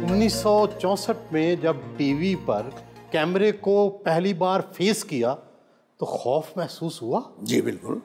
1964 में जब टीवी पर कैमरे को पहली बार फेस किया तो खौफ महसूस हुआ? जी बिल्कुल।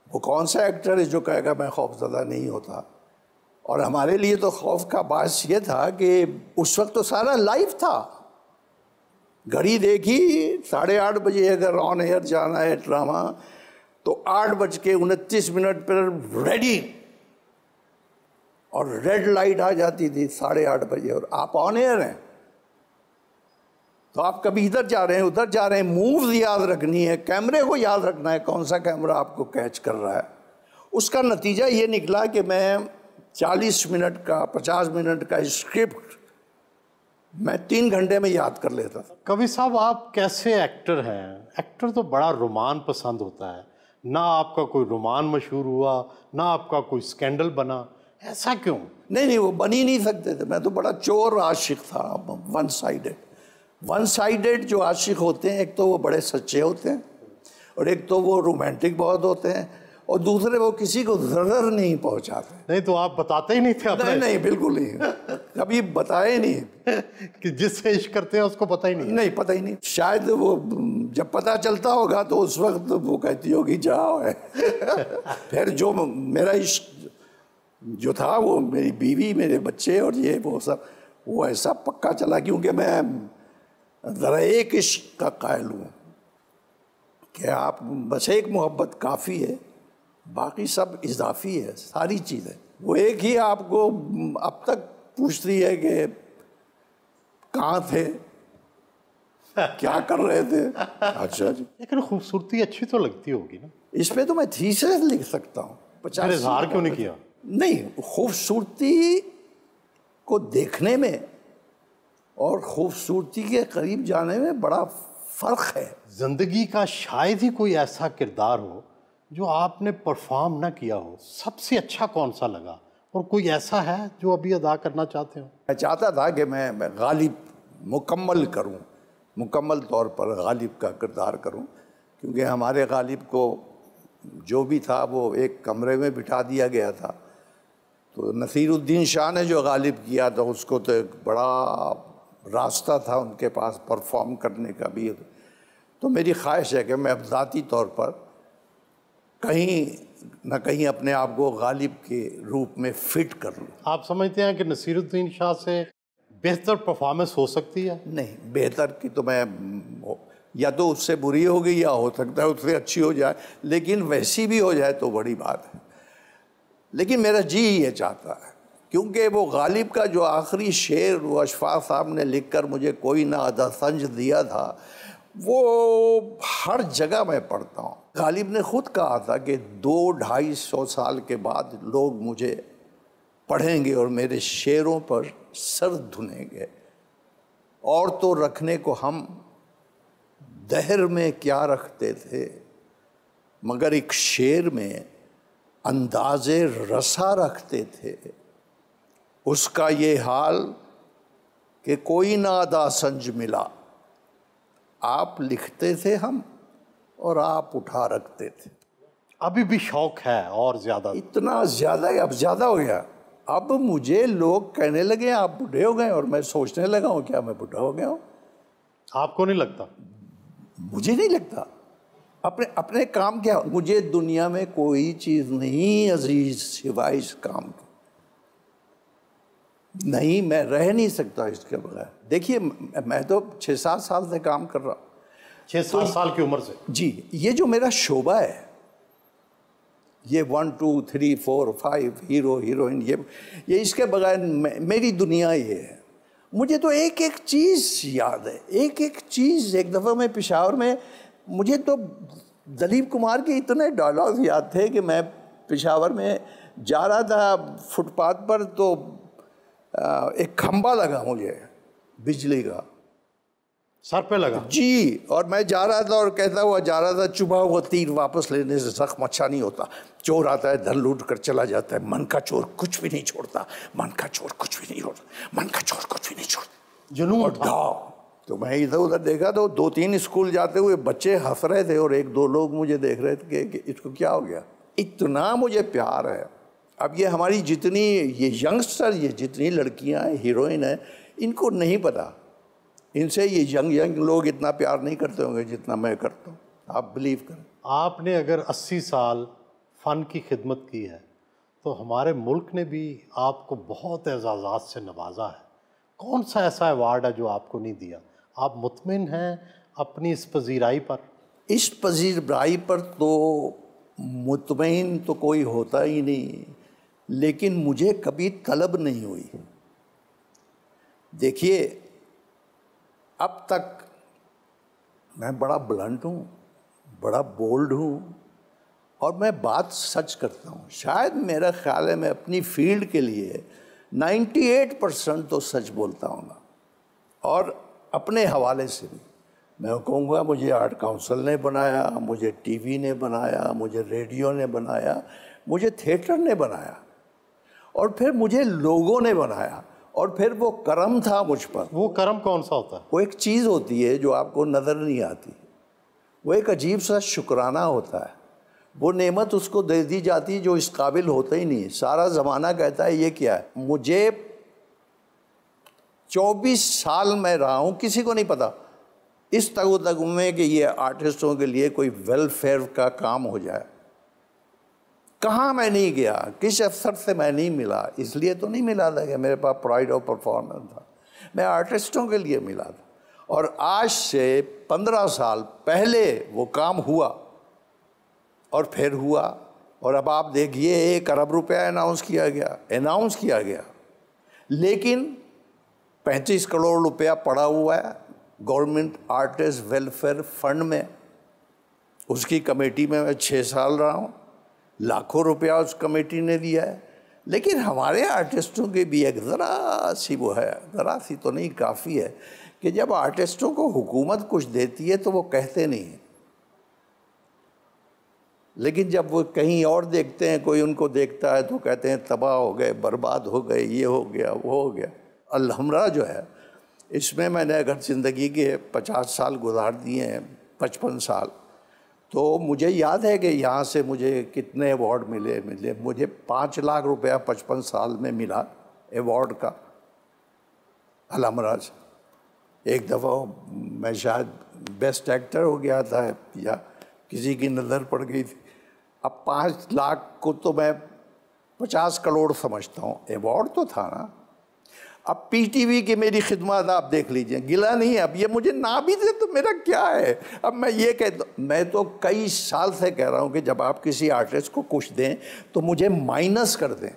वो कौन सा एक्टर है जो कहेगा मैं खौफज़दा नहीं होता। और हमारे लिए तो खौफ का बायस ये था कि उस वक्त तो सारा लाइव था। घड़ी देखी 8:30 बजे अगर ऑन एयर जाना है ड्रामा तो 8:29 पर रेडी, और रेड लाइट आ जाती थी 8:30 बजे और आप ऑन एयर हैं। तो आप कभी इधर जा रहे हैं उधर जा रहे हैं, मूव्स याद रखनी है, कैमरे को याद रखना है कौन सा कैमरा आपको कैच कर रहा है। उसका नतीजा ये निकला कि मैं 40 मिनट का 50 मिनट का स्क्रिप्ट मैं 3 घंटे में याद कर लेता था। कवि साहब, आप कैसे एक्टर हैं? एक्टर तो बड़ा रोमान पसंद होता है, ना आपका कोई रोमान मशहूर हुआ ना आपका कोई स्कैंडल बना, ऐसा क्यों? नहीं, वो बन ही नहीं सकते थे। मैं तो बड़ा चोर आशिक था, वन साइडेड जो आशिक होते हैं, एक तो वो बड़े सच्चे होते हैं और एक तो वो रोमांटिक बहुत होते हैं और दूसरे वो किसी को ज़रर नहीं पहुंचाते। नहीं तो आप बताते ही नहीं थे अपने? नहीं बिल्कुल नहीं, कभी बताए नहीं कि जिससे इश्क करते हैं उसको पता ही नहीं? पता ही नहीं। शायद वो जब पता चलता होगा तो उस वक्त वो कहती होगी जाओ है। फिर जो मेरा इश्क जो था वो मेरी बीवी, मेरे बच्चे और ये वो सब, वो ऐसा पक्का चला क्योंकि मैं ज़रा एक इश्क का कायल हूँ कि आप बस एक मोहब्बत काफ़ी है, बाकी सब इजाफी है, सारी चीज़ें। वो एक ही आपको अब तक पूछती है कि कहाँ थे, क्या कर रहे थे। अच्छा जी। लेकिन खूबसूरती अच्छी तो लगती होगी ना? इस पे तो मैं थीसिस लिख सकता हूँ। 50 इजहार क्यों नहीं किया? नहीं, खूबसूरती को देखने में और खूबसूरती के करीब जाने में बड़ा फ़र्क है। जिंदगी का शायद ही कोई ऐसा किरदार हो जो आपने परफॉर्म ना किया हो, सबसे अच्छा कौन सा लगा? और कोई ऐसा है जो अभी अदा करना चाहते हो? मैं चाहता था कि मैं गालिब मुकम्मल करूं, मुकम्मल तौर पर गालिब का किरदार करूं, क्योंकि हमारे गालिब को जो भी था वो एक कमरे में बिठा दिया गया था। तो नसीरुद्दीन शाह ने जो गालिब किया था उसको तो एक बड़ा रास्ता था उनके पास परफॉर्म करने का भी। तो मेरी ख्वाहिश है कि मैं अब ज़ाती तौर पर कहीं न कहीं अपने आप को गालिब के रूप में फिट कर लूँ। आप समझते हैं कि नसीरुद्दीन शाह से बेहतर परफॉर्मेंस हो सकती है? नहीं, बेहतर की तो मैं या तो उससे बुरी हो गई या हो सकता है उससे अच्छी हो जाए, लेकिन वैसी भी हो जाए तो बड़ी बात है। लेकिन मेरा जी ये चाहता है, क्योंकि वो गालिब का जो आखिरी शेर वो अशफाक साहब ने लिखकर मुझे कोई ना अदा संज दिया था, वो हर जगह मैं पढ़ता हूँ। गालिब ने खुद कहा था कि 200-250 साल के बाद लोग मुझे पढ़ेंगे और मेरे शेरों पर सर धुनेंगे। और तो रखने को हम दहर में क्या रखते थे, मगर एक शेर में अंदाज़े रसा रखते थे। उसका ये हाल कि कोई ना अदा संज मिला, आप लिखते थे हम और आप उठा रखते थे। अभी भी शौक है और ज़्यादा? इतना ज़्यादा, अब ज़्यादा हो गया। अब मुझे लोग कहने लगे आप बूढ़े हो गए, और मैं सोचने लगा हूँ क्या मैं बूढ़ा हो गया हूँ? आपको नहीं लगता? मुझे नहीं लगता। अपने काम क्या, मुझे दुनिया में कोई चीज़ नहीं अजीज सिवाय इस काम की। नहीं, मैं रह नहीं सकता इसके बगैर। देखिए, मैं तो 6-7 साल से काम कर रहा हूँ। 6-7 साल की उम्र से? जी। ये जो मेरा शोबा है, ये 1 2 3 4 5 हीरो हीरोइन, ये इसके बगैर मेरी दुनिया ये है। मुझे तो एक एक चीज़ याद है, एक एक चीज़। एक दफ़ा मैं पेशावर में, मुझे तो दलीप कुमार के इतने डायलॉग याद थे कि मैं पेशावर में जा रहा था फुटपाथ पर, तो एक खंबा लगा मुझे बिजली का, सर पे लगा जी, और मैं जा रहा था और कहता हुआ जा रहा था, चुभा हुआ तीर वापस लेने से जख्म अच्छा नहीं होता। चोर आता है, धन लूट कर चला जाता है, मन का चोर कुछ भी नहीं छोड़ता, मन का चोर कुछ भी नहीं छोड़ता, मन का चोर कुछ भी नहीं छोड़ता। जुनून और तो मैं इधर उधर देखा तो 2-3 स्कूल जाते हुए बच्चे हंस रहे थे और 1-2 लोग मुझे देख रहे थे कि इसको क्या हो गया। इतना मुझे प्यार है अब ये हमारी जितनी ये यंगस्टर, ये जितनी लड़कियां हीरोइन हैं, इनको नहीं पता, इनसे ये यंग लोग इतना प्यार नहीं करते होंगे जितना मैं करता हूँ, आप बिलीव करें। आपने अगर 80 साल फ़न की खिदमत की है तो हमारे मुल्क ने भी आपको बहुत एजाज़ात से नवाजा है। कौन सा ऐसा अवार्ड है जो आपको नहीं दिया? आप मुतमिन हैं अपनी इस पजीराई पर? इस पजीराई पर तो मुतमईन तो कोई होता ही नहीं, लेकिन मुझे कभी तलब नहीं हुई। देखिए, अब तक मैं बड़ा ब्लंट हूँ, बड़ा बोल्ड हूँ, और मैं बात सच करता हूँ। शायद मेरा ख्याल है मैं अपनी फील्ड के लिए 98% तो सच बोलता हूँ ना। और अपने हवाले से भी मैं कहूँगा, मुझे आर्ट काउंसिल ने बनाया, मुझे टीवी ने बनाया, मुझे रेडियो ने बनाया, मुझे थिएटर ने बनाया, और फिर मुझे लोगों ने बनाया, और फिर वो करम था मुझ पर। वो करम कौन सा होता है? वो एक चीज़ होती है जो आपको नज़र नहीं आती, वो एक अजीब सा शुक्राना होता है। वो नेमत उसको दे दी जाती है जो इस काबिल होता ही नहीं। सारा ज़माना कहता है ये क्या है। मुझे 24 साल में रहा हूँ, किसी को नहीं पता इस तक में कि ये आर्टिस्टों के लिए कोई वेलफेयर का काम हो जाए। कहाँ मैं नहीं गया, किस अफसर से मैं नहीं मिला, इसलिए तो नहीं मिला था कि मेरे पास प्राइड ऑफ परफॉर्मेंस था, मैं आर्टिस्टों के लिए मिला था। और आज से 15 साल पहले वो काम हुआ, और फिर हुआ, और अब आप देखिए 1 अरब रुपया अनाउंस किया गया, लेकिन 35 करोड़ रुपया पड़ा हुआ है गवर्नमेंट आर्टिस्ट वेलफेयर फंड में। उसकी कमेटी में मैं 6 साल रहा हूँ, लाखों रुपया उस कमेटी ने दिया है। लेकिन हमारे आर्टिस्टों की भी एक ज़रा सी वो है, ज़रा सी तो नहीं, काफ़ी है, कि जब आर्टिस्टों को हुकूमत कुछ देती है तो वो कहते नहीं हैं, लेकिन जब वो कहीं और देखते हैं, कोई उनको देखता है तो कहते हैं तबाह हो गए, बर्बाद हो गए, ये हो गया, वो हो गया। अलहमरा जो है, इसमें मैंने अगर ज़िंदगी के 50 साल गुजार दिए हैं, 55 साल, तो मुझे याद है कि यहाँ से मुझे कितने अवार्ड मिले। मुझे 5 लाख रुपया 55 साल में मिला अवार्ड का अलहमरा से। एक दफ़ा मैं शायद बेस्ट एक्टर हो गया था, या किसी की नज़र पड़ गई थी। अब 5 लाख को तो मैं 50 करोड़ समझता हूँ, अवार्ड तो था ना। अब पीटीवी की मेरी खिदमत आप देख लीजिए, गिला नहीं है। अब ये मुझे ना भी दे तो मेरा क्या है। अब मैं ये कहता, मैं तो कई साल से कह रहा हूँ कि जब आप किसी आर्टिस्ट को कुछ दें तो मुझे माइनस कर दें,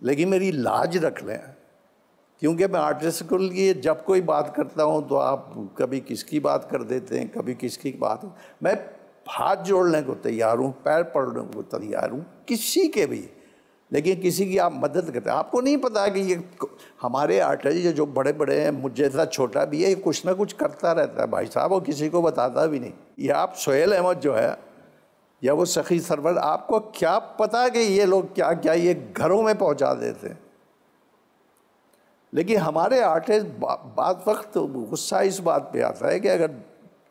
लेकिन मेरी लाज रख लें, क्योंकि मैं आर्टिस्ट के लिए जब कोई बात करता हूँ तो आप कभी किसकी बात कर देते हैं, कभी किसकी बात। मैं हाथ जोड़ने को तैयार हूँ, पैर पड़ने को तैयार हूँ, किसी के भी, लेकिन किसी की आप मदद करते हैं। आपको नहीं पता कि ये हमारे आर्टिस्ट जो बड़े बड़े हैं, मुझ जैसा छोटा भी है, कुछ ना कुछ करता रहता है भाई साहब, वो किसी को बताता भी नहीं। ये आप सोहेल अहमद जो है, या वो सखी सरवर, आपको क्या पता कि ये लोग क्या क्या ये घरों में पहुंचा देते हैं। लेकिन हमारे आर्टिस्ट बात वक्त गुस्सा इस बात पे आता है कि अगर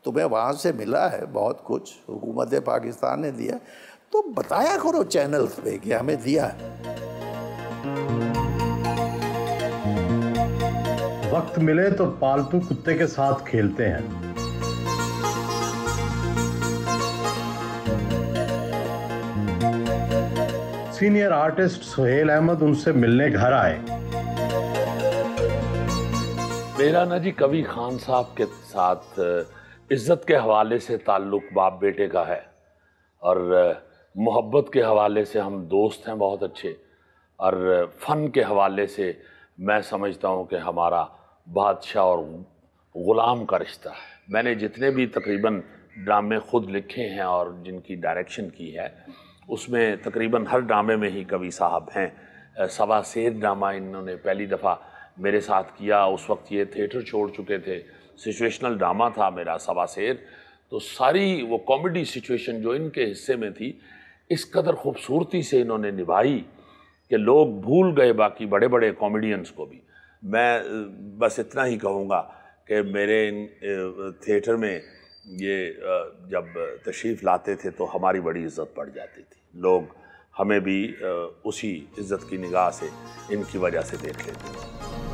तुम्हें वहाँ से मिला है बहुत कुछ, हुकूमत पाकिस्तान ने दिया, तो बताया करो चैनल्स पे कि हमें दिया है। वक्त मिले तो पालतू कुत्ते के साथ खेलते हैं। सीनियर आर्टिस्ट सोहेल अहमद उनसे मिलने घर आए। मेरा ना जी कभी खान साहब के साथ इज्जत के हवाले से ताल्लुक बाप बेटे का है, और मोहब्बत के हवाले से हम दोस्त हैं बहुत अच्छे, और फ़न के हवाले से मैं समझता हूँ कि हमारा बादशाह और ग़ुलाम का रिश्ता है। मैंने जितने भी तकरीबन ड्रामे ख़ुद लिखे हैं और जिनकी डायरेक्शन की है, उसमें तकरीबन हर ड्रामे में ही कवि साहब हैं। सवा सेर ड्रामा इन्होंने पहली दफ़ा मेरे साथ किया, उस वक्त ये थिएटर छोड़ चुके थे। सिचुएशनल ड्रामा था मेरा सवा सेर, तो सारी वो कॉमेडी सिचुएशन जो इनके हिस्से में थी, इस कदर खूबसूरती से इन्होंने निभाई कि लोग भूल गए बाकी बड़े बड़े कॉमेडियंस को भी। मैं बस इतना ही कहूँगा कि मेरे थिएटर में ये जब तशरीफ़ लाते थे तो हमारी बड़ी इज़्ज़त बढ़ जाती थी। लोग हमें भी उसी इज्जत की निगाह से इनकी वजह से देख लेते हैं।